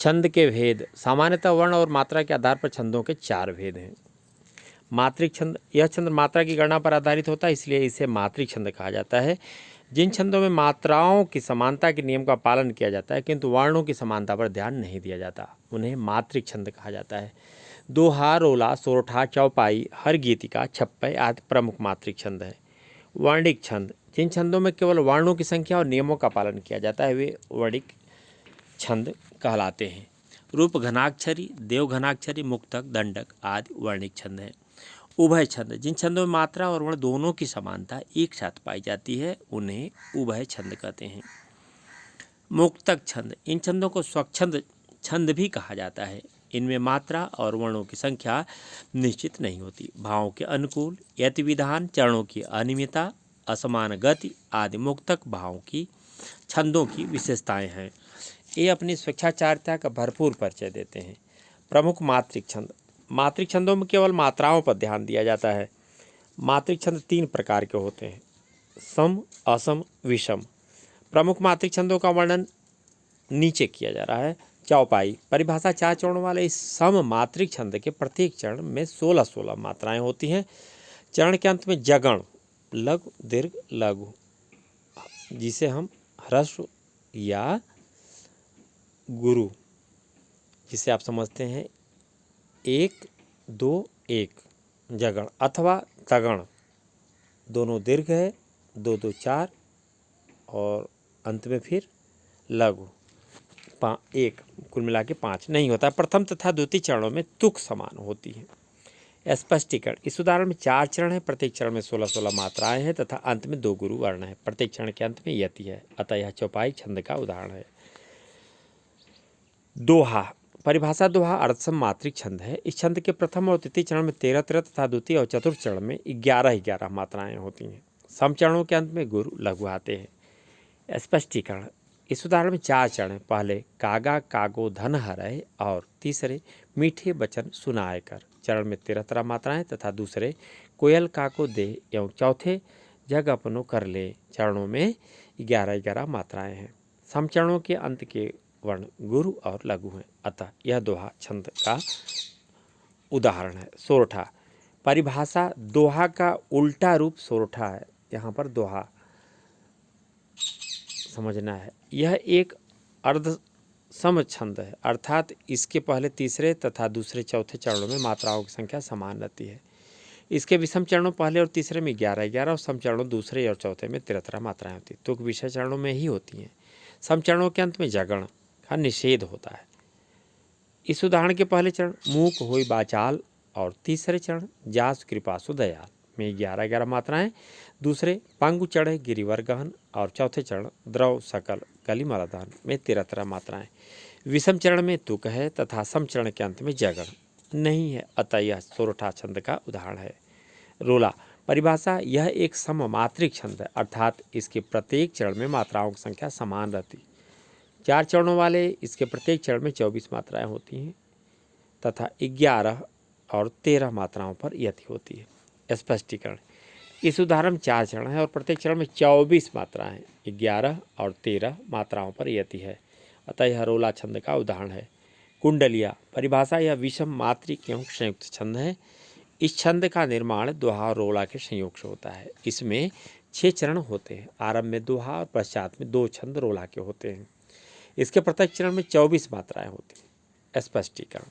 छंद के भेद। सामान्यतः वर्ण और मात्रा के आधार पर छंदों के 4 भेद हैं। मात्रिक छंद, यह छंद मात्रा की गणना पर आधारित होता है, इसलिए इसे मात्रिक छंद कहा जाता है। जिन छंदों में मात्राओं की समानता के नियम का पालन किया जाता है किंतु वर्णों की समानता पर ध्यान नहीं दिया जाता, उन्हें मात्रिक छंद कहा जाता है। दोहा, रोला, सोरठा, चौपाई, हर गीतिका, छप्पय आदि प्रमुख मात्रिक छंद है। वर्णिक छंद। जिन छंदों में केवल वर्णों की संख्या और नियमों का पालन किया जाता है वे वर्णिक छंद कहलाते हैं। रूप घनाक्षरी, देवघनाक्षरी, मुक्तक, दंडक आदि वर्णिक छंद हैं। उभय छंद। जिन छंदों में मात्रा और वर्ण दोनों की समानता एक साथ पाई जाती है उन्हें उभय छंद कहते हैं। मुक्तक छंद। इन छंदों को स्वच्छंद छंद भी कहा जाता है। इनमें मात्रा और वर्णों की संख्या निश्चित नहीं होती। भावों के अनुकूल, यति विधान, चरणों की अनियमितता, असमान गति आदि मुक्तक भावों की छंदों की विशेषताएं हैं। ये अपनी स्वेच्छाचारिता का भरपूर परिचय देते हैं। प्रमुख मात्रिक छंद। मात्रिक छंदों में केवल मात्राओं पर ध्यान दिया जाता है। मात्रिक छंद 3 प्रकार के होते हैं: सम, असम, विषम। प्रमुख मात्रिक छंदों का वर्णन नीचे किया जा रहा है। चौपाई। परिभाषा 4 चरणों वाले इस सम मात्रिक छंद के प्रत्येक चरण में 16-16 मात्राएं होती हैं। चरण के अंत में जगण, लघु, दीर्घ, लघु, जिसे हम ह्रस्व या गुरु, जिसे आप समझते हैं 1, 2, 1 जगण अथवा तगण, दोनों दीर्घ है, 2, 2, 4 और अंत में फिर लघु 1, कुल मिला के 5 नहीं होता। प्रथम तथा द्वितीय चरणों में तुक समान होती है। स्पष्टीकरण। इस उदाहरण में 4 चरण है, प्रत्येक चरण में 16-16 मात्राएं हैं तथा अंत में 2 गुरु वर्ण है। प्रत्येक चरण के अंत में यति है, अतः यह चौपाई छंद का उदाहरण है। दोहा। परिभाषा। दोहा अर्धसम मात्रिक छंद है। इस छंद के प्रथम और तृतीय चरण में 13-13 तथा द्वितीय और चतुर्थ चरण में 11-11 मात्राएं होती हैं। सम चरणों के अंत में गुरु लघु आते हैं। स्पष्टीकरण। इस उदाहरण में 4 चरण हैं। पहले कागा कागो धन हरय और तीसरे मीठे वचन सुनाए कर चरण में 13-13 मात्राएं तथा दूसरे कोयल काको दे एवं चौथे जग अपनो कर ले चरणों में 11-11 मात्राएं हैं। सम चरणों के अंत के वर्ण गुरु और लघु हैं, अतः यह दोहा छंद का उदाहरण है। सोरठा। परिभाषा। दोहा का उल्टा रूप सोरठा है। यहाँ पर दोहा समझना है। यह एक अर्ध सम छंद है, अर्थात इसके पहले तीसरे तथा दूसरे चौथे चरणों में मात्राओं की संख्या समान रहती है। इसके विषम चरणों पहले और तीसरे में 11-11 और सम चरणों दूसरे और चौथे में 13-13 मात्राएं होती हैं। तुक विषय चरणों में ही होती हैं। सम चरणों के अंत में जगण का निषेध होता है। इस उदाहरण के पहले चरण मूक होई बाचाल और तीसरे चरण जास कृपासु दयाल में 11-11 मात्राएं, दूसरे पंगु चढ़े गिरिवर गहन और चौथे चरण द्रव सकल कली मराधान में 13-13 मात्राएं। विषम चरण में तुक है तथा सम चरण के अंत में जगण नहीं है, अतः यह सोरठा छंद का उदाहरण है। रोला। परिभाषा। यह एक सममात्रिक छंद है, अर्थात इसके प्रत्येक चरण में मात्राओं की संख्या समान रहती है। 4 चरणों वाले इसके प्रत्येक चरण में 24 मात्राएं होती हैं तथा 11 और 13 मात्राओं पर यति होती है। स्पष्टीकरण। इस उदाहरण में 4 चरण है और प्रत्येक चरण में 24 मात्राएं, 11 और 13 मात्राओं पर यति है, अतः यह रोला छंद का उदाहरण है। कुंडलिया। परिभाषा। यह विषम मात्रिक एवं संयुक्त छंद है। इस छंद का निर्माण दोहा और रोला के संयोग से होता है। इसमें 6 चरण होते हैं। आरंभ में दोहा और पश्चात में 2 छंद रोला के होते हैं। इसके प्रत्येक चरण में 24 मात्राएं होती हैं। स्पष्टीकरण।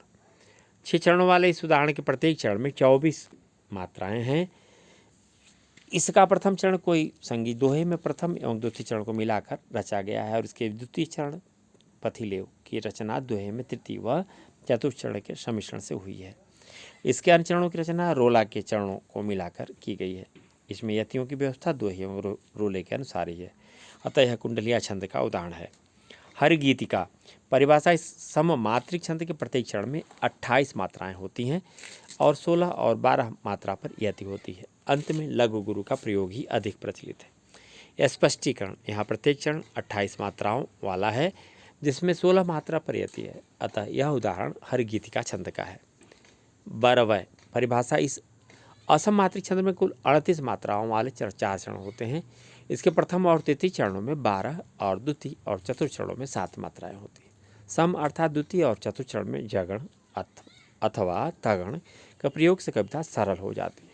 6 चरणों वाले इस उदाहरण के प्रत्येक चरण में 24 मात्राएं हैं। इसका प्रथम चरण कोई संगीत दोहे में प्रथम एवं द्वितीय चरण को मिलाकर रचा गया है और इसके द्वितीय चरण पथिलेव की रचना दोहे में तृतीय व चतुर्थ चरण के सम्मिश्रण से हुई है। इसके अन्य चरणों की रचना रोला के चरणों को मिलाकर की गई है। इसमें यतियों की व्यवस्था दोहे एवं रोले के अनुसार ही है, अतः यह कुंडलिया छंद का उदाहरण है। हर गीतिका। परिभाषा। इस सम मात्रिक छंद के प्रत्येक चरण में 28 मात्राएं होती हैं और 16 और 12 मात्रा पर यति होती है। अंत में लघु गुरु का प्रयोग ही अधिक प्रचलित है। यह स्पष्टीकरण। यहाँ प्रत्येक चरण 28 मात्राओं वाला है जिसमें 16 मात्रा पर यति है, अतः यह उदाहरण हर गीतिका छंद का है। बरवय। परिभाषा। इस असम मात्रिक छंद में कुल 38 मात्राओं वाले 4 चरण होते हैं। इसके प्रथम और तृतीय चरणों में 12 और द्वितीय और चतुर्थ चरणों में 7 मात्राएं होती हैं। सम अर्थात द्वितीय और चतुर्थ चरण में जगण अथवा तगण का प्रयोग से कविता सरल हो जाती है।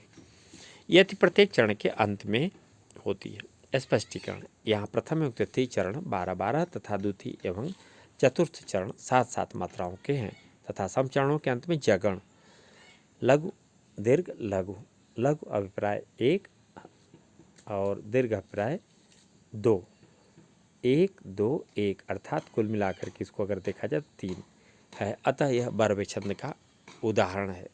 यदि प्रत्येक चरण के अंत में होती है। स्पष्टीकरण, यहाँ प्रथम एवं तृतीय चरण 12-12 तथा द्वितीय एवं चतुर्थ चरण 7-7 मात्राओं के हैं तथा सम चरणों के अंत में जगण लघु दीर्घ लघु लघु अभिप्राय 1 और दीर्घ अभिप्राय 2 1 2 1 अर्थात कुल मिलाकर के इसको अगर देखा जाए 3 है। अतः यह बरवे छंद का उदाहरण है।